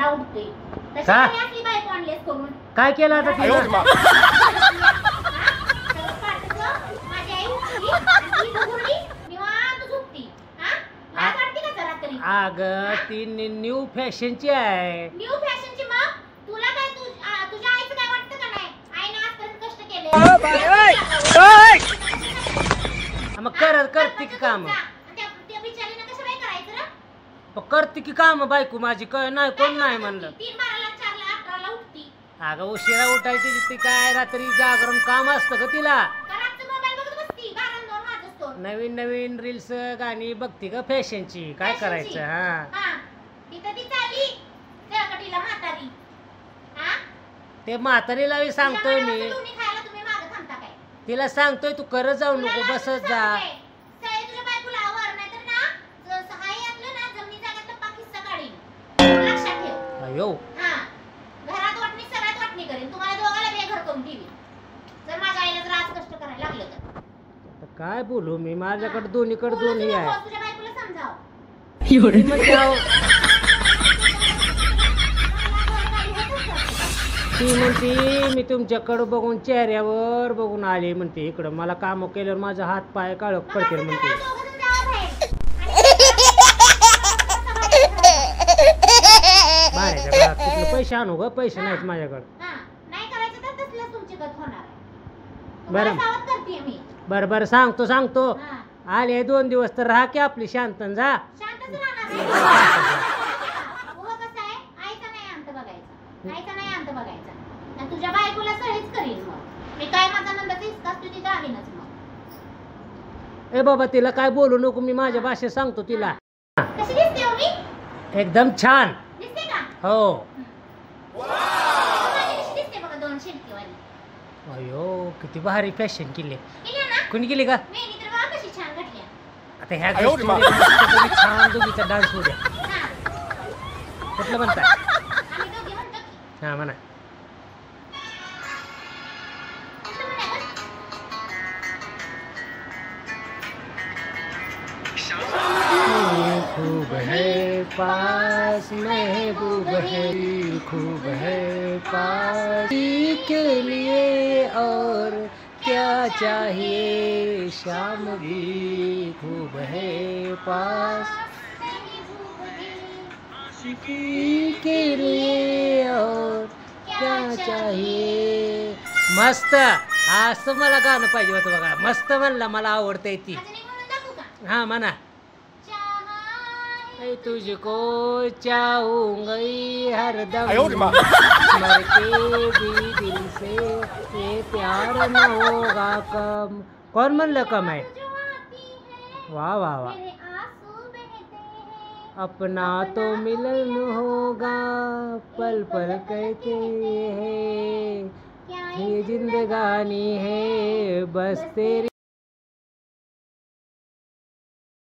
4:30 उठते. तशी का? काही असली बायको आणलीस करून. काय केलं आता तिला? सगळं पाठचं, माझी आई उठली आणि ती झोपली, निवांत झोपती. हा? लाज वाटते का जरा तरी? अगं ती न्यू फॅशनची आहे. न्यू फॅशनची मग तुला काय तुझ्या आईचं काय वाटतं का नाही? आईने आजपर्यंत कष्ट केले. मग करते की काम, त्या बिचारीनं कसं काय करायचं रे? करते की काम बायको माझी. काय नाही कोण नाही म्हणलं. 3:12ला 4ला 18ला उठती. अगं उशिरा उठायची ती काय रात्री जागरण काम असतं का तिला? घरात मोबाईल बघत बसती 12 वाजतो. नवीन नवीन रील्स गाणी बघते का फॅशनची. काय करायचं? हा तिथं ती चाली जळकटीला म्हातारी. हा ते म्हातारीला सांगतोय मी, दोन्ही खायला तुम्ही मागे थांबता काय? तिला सांगतोय तू करत जाऊ नको, बसत जा. सगळे तुझ्या बायकोला आवर नाहीतर ना सहाय्य आपलं ना जमिनी जागेतलं पाकिस्ता काढीन. लक्षात ठेव. अयो हा घरात वाटणी सगळ्यात वाटणी करेन. तुम्हाला दोघाला बेघर करून ठेवी जर माझ्या आईला जर आज कष्ट करायला लागलं तर. आता काय बोलू मी, माझ्याकडे दोन्हीकडे दोन्ही आहे. तुझ्या बायकोला समजाव. ती म्हणते मी तुमच्याकडे बघून चेहऱ्यावर बघून आले म्हणते इकडं. मला काम केल्यावर माझा हात पाय काळ पडते म्हणते. बाहेरच्या घरात कुठले पैसे आणू ग? पैसे नाहीत माझ्याकडे. बरं बरं सांगतो. आले 2 दिवस तर राहा की आपली शांतन जा. तुझ्या बायकोला सहीच करीन मग मी. काय माझा नंदाचा हिस्सा असतो तिथे आणीनच मग. ए बाबा तिला काय बोलू नको, मी माझ्या भाषेत सांगतो तिला. कशी दिसते हो मी? एकदम छान दिसते का? हो. कशी दिसते बघा 2 शिल्कीवाली. अयो किती भारी फॅशन केली. केली ना? कोणी केली का? मी तर बघा कशी छान घातली. आता ह्या छान दोघीचा डान्स होऊ द्या. कुठलं म्हणताय? आम्ही दोघी म्हणतो की. हा म्हणा. खूब है पास महबूब है, खूब है पास के लिए और क्या चाहिए शाम भी खूब है पास के लिए और क्या चाहिए. मस्त असं मला गाणं पाहिजे होतं बघा. मस्त म्हणलं, मला आवडतंय ती. हा म्हणा. तुझको चाहूंगी हरदम मर के भी दिल से ये प्यार न होगा कम. कोण म्हणलं कम आहे? वाह वाह वाह. अपना तो मिलन होगा पल पल कहते हैं ये जिंदगानी है बस तेरी.